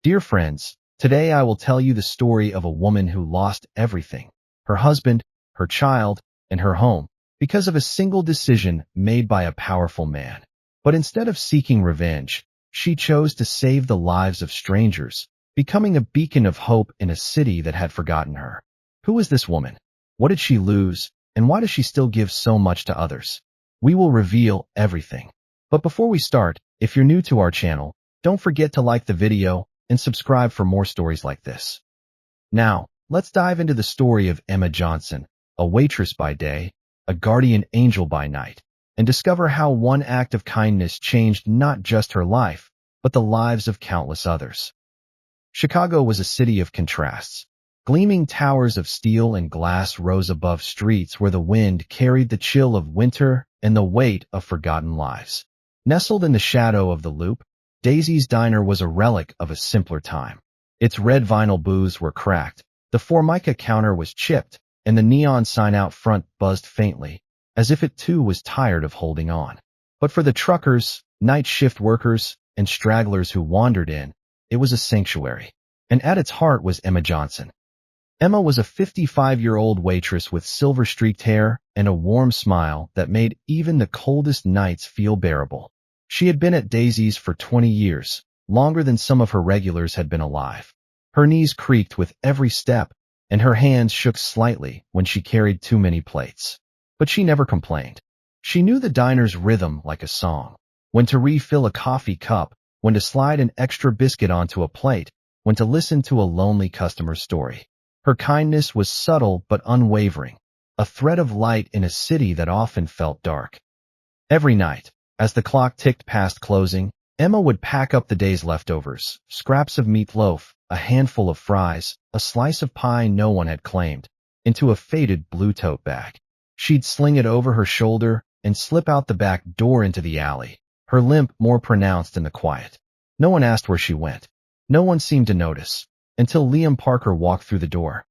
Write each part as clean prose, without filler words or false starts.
Dear friends, today I will tell you the story of a woman who lost everything, her husband, her child, and her home, because of a single decision made by a powerful man. But instead of seeking revenge, she chose to save the lives of strangers, becoming a beacon of hope in a city that had forgotten her. Who is this woman? What did she lose? And why does she still give so much to others? We will reveal everything. But before we start, if you're new to our channel, don't forget to like the video and subscribe for more stories like this. Now, let's dive into the story of Emma Johnson, a waitress by day, a guardian angel by night, and discover how one act of kindness changed not just her life, but the lives of countless others. Chicago was a city of contrasts. Gleaming towers of steel and glass rose above streets where the wind carried the chill of winter and the weight of forgotten lives. Nestled in the shadow of the Loop, Daisy's Diner was a relic of a simpler time. Its red vinyl booths were cracked, the Formica counter was chipped, and the neon sign out front buzzed faintly, as if it too was tired of holding on. But for the truckers, night shift workers, and stragglers who wandered in, it was a sanctuary. And at its heart was Emma Johnson. Emma was a 55-year-old waitress with silver-streaked hair and a warm smile that made even the coldest nights feel bearable. She had been at Daisy's for 20 years, longer than some of her regulars had been alive. Her knees creaked with every step, and her hands shook slightly when she carried too many plates. But she never complained. She knew the diner's rhythm like a song. When to refill a coffee cup, when to slide an extra biscuit onto a plate, when to listen to a lonely customer's story. Her kindness was subtle but unwavering, a thread of light in a city that often felt dark. Every night, as the clock ticked past closing, Emma would pack up the day's leftovers, scraps of meatloaf, a handful of fries, a slice of pie no one had claimed, into a faded blue tote bag. She'd sling it over her shoulder and slip out the back door into the alley, her limp more pronounced in the quiet. No one asked where she went. No one seemed to notice, until Liam Parker walked through the door.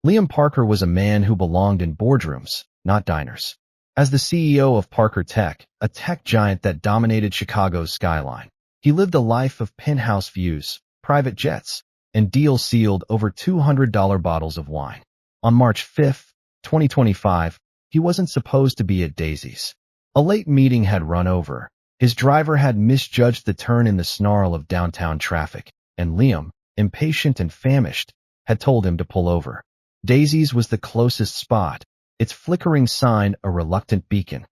Liam Parker was a man who belonged in boardrooms, not diners. As the CEO of Parker Tech, a tech giant that dominated Chicago's skyline, he lived a life of penthouse views, private jets, and deal-sealed over $200 bottles of wine. On March 5, 2025, he wasn't supposed to be at Daisy's. A late meeting had run over. His driver had misjudged the turn in the snarl of downtown traffic, and Liam, impatient and famished, had told him to pull over. Daisy's was the closest spot, its flickering sign a reluctant beacon.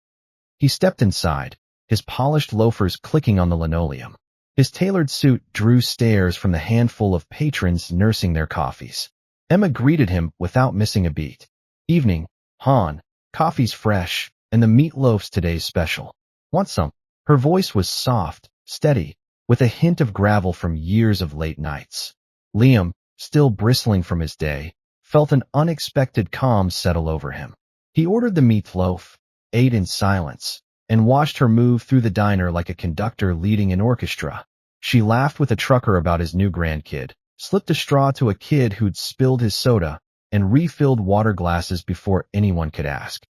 He stepped inside, his polished loafers clicking on the linoleum. His tailored suit drew stares from the handful of patrons nursing their coffees. Emma greeted him without missing a beat. "Evening, Han. Coffee's fresh, and the meatloaf's today's special. Want some?" Her voice was soft, steady, with a hint of gravel from years of late nights. Liam, still bristling from his day, felt an unexpected calm settle over him. He ordered the meatloaf, ate in silence, and watched her move through the diner like a conductor leading an orchestra. She laughed with a trucker about his new grandkid, slipped a straw to a kid who'd spilled his soda, and refilled water glasses before anyone could ask.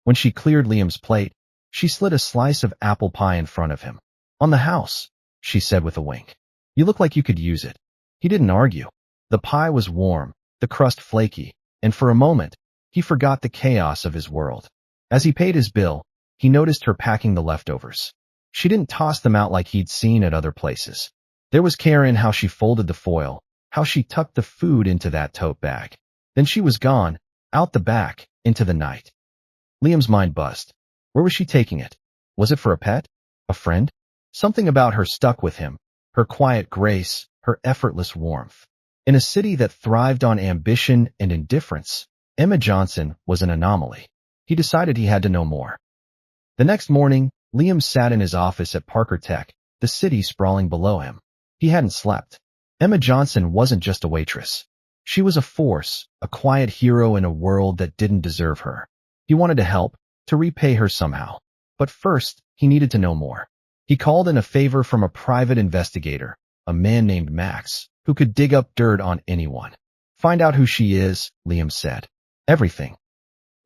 When she cleared Liam's plate, she slid a slice of apple pie in front of him. "On the house," she said with a wink. "You look like you could use it." He didn't argue. The pie was warm, the crust flaky, and for a moment, he forgot the chaos of his world. As he paid his bill, he noticed her packing the leftovers. She didn't toss them out like he'd seen at other places. There was care in how she folded the foil, how she tucked the food into that tote bag. Then she was gone, out the back, into the night. Liam's mind buzzed. Where was she taking it? Was it for a pet? A friend? Something about her stuck with him, her quiet grace, her effortless warmth. In a city that thrived on ambition and indifference, Emma Johnson was an anomaly. He decided he had to know more. The next morning, Liam sat in his office at Parker Tech, the city sprawling below him. He hadn't slept. Emma Johnson wasn't just a waitress. She was a force, a quiet hero in a world that didn't deserve her. He wanted to help, to repay her somehow. But first, he needed to know more. He called in a favor from a private investigator, a man named Max, who could dig up dirt on anyone. "Find out who she is," Liam said. "Everything."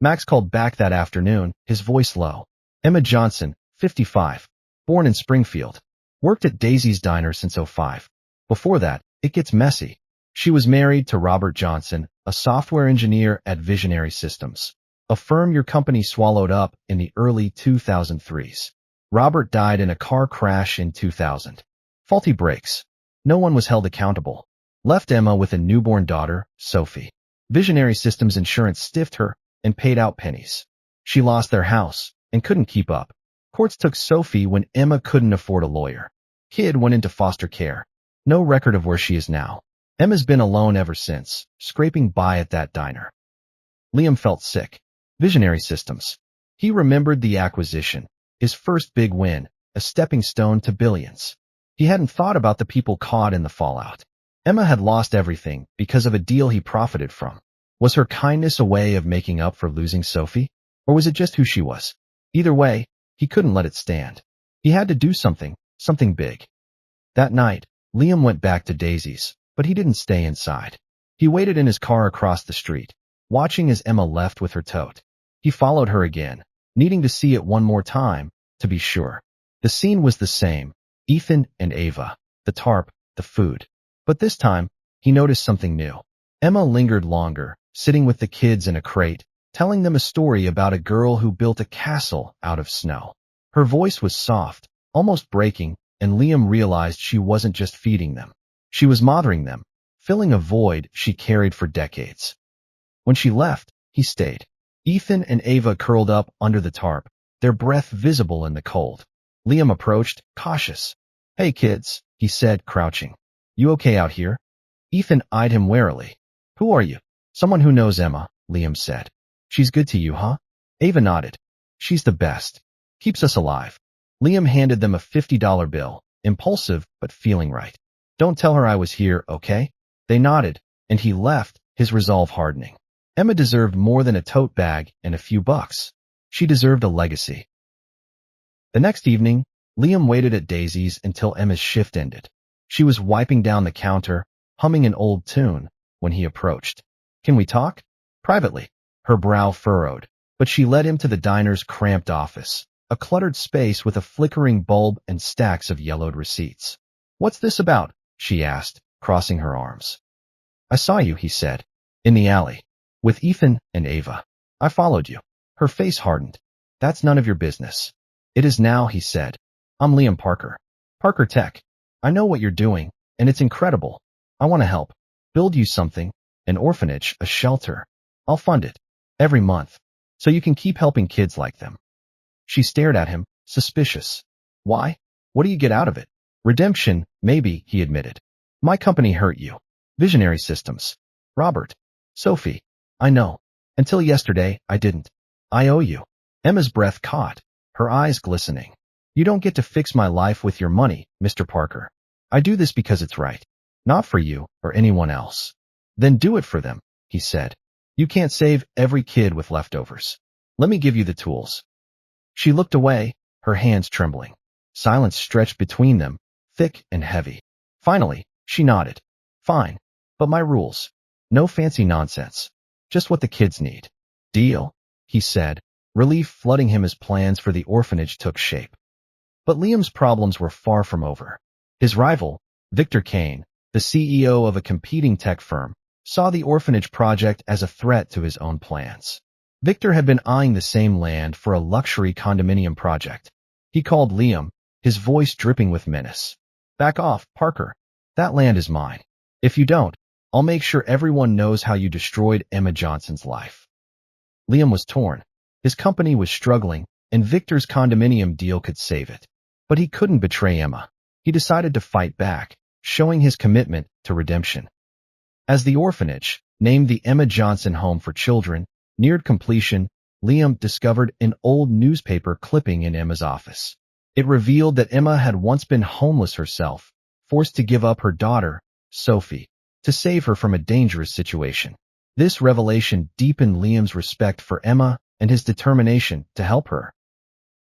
Max called back that afternoon, his voice low. Emma Johnson, 55, born in Springfield, worked at Daisy's Diner since '05. Before that, it gets messy. She was married to Robert Johnson, a software engineer at Visionary Systems, a firm your company swallowed up in the early 2003s. Robert died in a car crash in 2000. Faulty brakes. No one was held accountable. Left Emma with a newborn daughter, Sophie. Visionary Systems insurance stiffed her and paid out pennies. She lost their house and couldn't keep up. Courts took Sophie when Emma couldn't afford a lawyer. Kid went into foster care. No record of where she is now. Emma's been alone ever since, scraping by at that diner. Liam felt sick. Visionary Systems. He remembered the acquisition, his first big win, a stepping stone to billions. He hadn't thought about the people caught in the fallout. Emma had lost everything because of a deal he profited from. Was her kindness a way of making up for losing Sophie? Or was it just who she was? Either way, he couldn't let it stand. He had to do something big. That night, Liam went back to Daisy's, but he didn't stay inside. He waited in his car across the street, watching as Emma left with her tote. He followed her again, needing to see it one more time, to be sure. The scene was the same. Ethan and Ava, the tarp, the food. But this time, he noticed something new. Emma lingered longer, sitting with the kids in a crate, telling them a story about a girl who built a castle out of snow. Her voice was soft, almost breaking, and Liam realized she wasn't just feeding them. She was mothering them, filling a void she carried for decades. When she left, he stayed. Ethan and Ava curled up under the tarp, their breath visible in the cold. Liam approached, cautious. "Hey kids," he said, crouching. "You okay out here?" Ethan eyed him warily. "Who are you?" "Someone who knows Emma," Liam said. "She's good to you, huh?" Ava nodded. "She's the best. Keeps us alive." Liam handed them a $50 bill, impulsive but feeling right. "Don't tell her I was here, okay?" They nodded, and he left, his resolve hardening. Emma deserved more than a tote bag and a few bucks. She deserved a legacy. The next evening, Liam waited at Daisy's until Emma's shift ended. She was wiping down the counter, humming an old tune, when he approached. "Can we talk?" "Privately." Her brow furrowed, but she led him to the diner's cramped office, a cluttered space with a flickering bulb and stacks of yellowed receipts. "What's this about?" she asked, crossing her arms. "I saw you," he said, "in the alley, with Ethan and Ava. I followed you." Her face hardened. "That's none of your business." "It is now," he said. "I'm Liam Parker. Parker Tech. I know what you're doing, and it's incredible. I want to help. Build you something, an orphanage, a shelter. I'll fund it. Every month. So you can keep helping kids like them." She stared at him, suspicious. "Why? What do you get out of it?" "Redemption, maybe," he admitted. "My company hurt you. Visionary Systems. Robert. Sophie. I know. Until yesterday, I didn't. I owe you." Emma's breath caught, her eyes glistening. "You don't get to fix my life with your money, Mr. Parker. I do this because it's right. Not for you or anyone else." "Then do it for them," he said. "You can't save every kid with leftovers. Let me give you the tools." She looked away, her hands trembling. Silence stretched between them, thick and heavy. Finally, she nodded. "Fine. But my rules. No fancy nonsense. Just what the kids need." "Deal," he said, relief flooding him as plans for the orphanage took shape. But Liam's problems were far from over. His rival, Victor Kane, the CEO of a competing tech firm, saw the orphanage project as a threat to his own plans. Victor had been eyeing the same land for a luxury condominium project. He called Liam, his voice dripping with menace. "Back off, Parker. That land is mine. If you don't, I'll make sure everyone knows how you destroyed Emma Johnson's life." Liam was torn. His company was struggling, and Victor's condominium deal could save it. But he couldn't betray Emma. He decided to fight back, showing his commitment to redemption. As the orphanage, named the Emma Johnson Home for Children, neared completion, Liam discovered an old newspaper clipping in Emma's office. It revealed that Emma had once been homeless herself, forced to give up her daughter, Sophie, to save her from a dangerous situation. This revelation deepened Liam's respect for Emma and his determination to help her.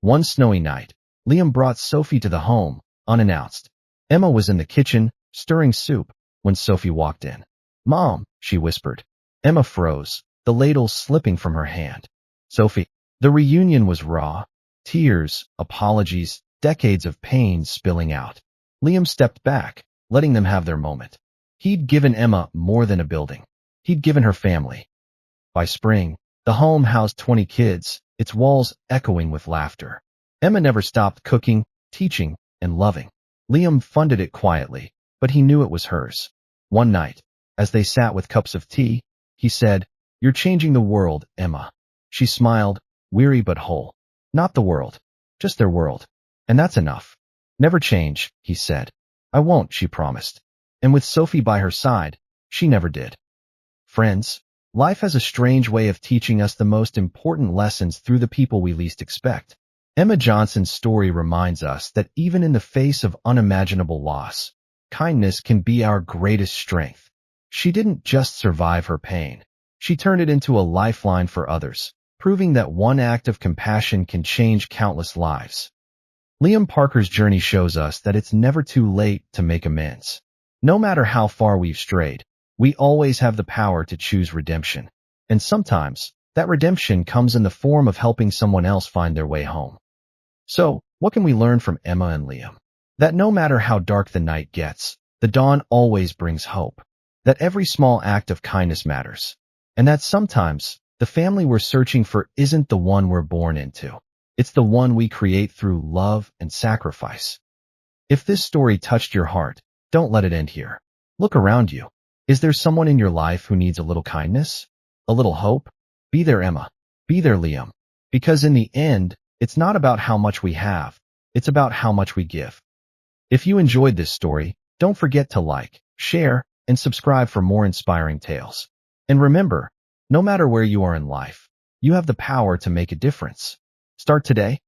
One snowy night, Liam brought Sophie to the home, unannounced. Emma was in the kitchen, stirring soup, when Sophie walked in. "Mom," she whispered. Emma froze, the ladle slipping from her hand. "Sophie." The reunion was raw. Tears, apologies, decades of pain spilling out. Liam stepped back, letting them have their moment. He'd given Emma more than a building. He'd given her family. By spring, the home housed 20 kids, its walls echoing with laughter. Emma never stopped cooking, teaching, and loving. Liam funded it quietly, but he knew it was hers. One night, as they sat with cups of tea, he said, "You're changing the world, Emma." She smiled, weary but whole. "Not the world, just their world. And that's enough." "Never change," he said. "I won't," she promised. And with Sophie by her side, she never did. Friends, life has a strange way of teaching us the most important lessons through the people we least expect. Emma Johnson's story reminds us that even in the face of unimaginable loss, kindness can be our greatest strength. She didn't just survive her pain. She turned it into a lifeline for others, proving that one act of compassion can change countless lives. Liam Parker's journey shows us that it's never too late to make amends. No matter how far we've strayed, we always have the power to choose redemption. And sometimes, that redemption comes in the form of helping someone else find their way home. So, what can we learn from Emma and Liam? That no matter how dark the night gets, the dawn always brings hope. That every small act of kindness matters. And that sometimes, the family we're searching for isn't the one we're born into. It's the one we create through love and sacrifice. If this story touched your heart, don't let it end here. Look around you. Is there someone in your life who needs a little kindness? A little hope? Be there, Emma. Be there, Liam. Because in the end, it's not about how much we have. It's about how much we give. If you enjoyed this story, don't forget to like, share, and subscribe for more inspiring tales. And remember, no matter where you are in life, you have the power to make a difference. Start today.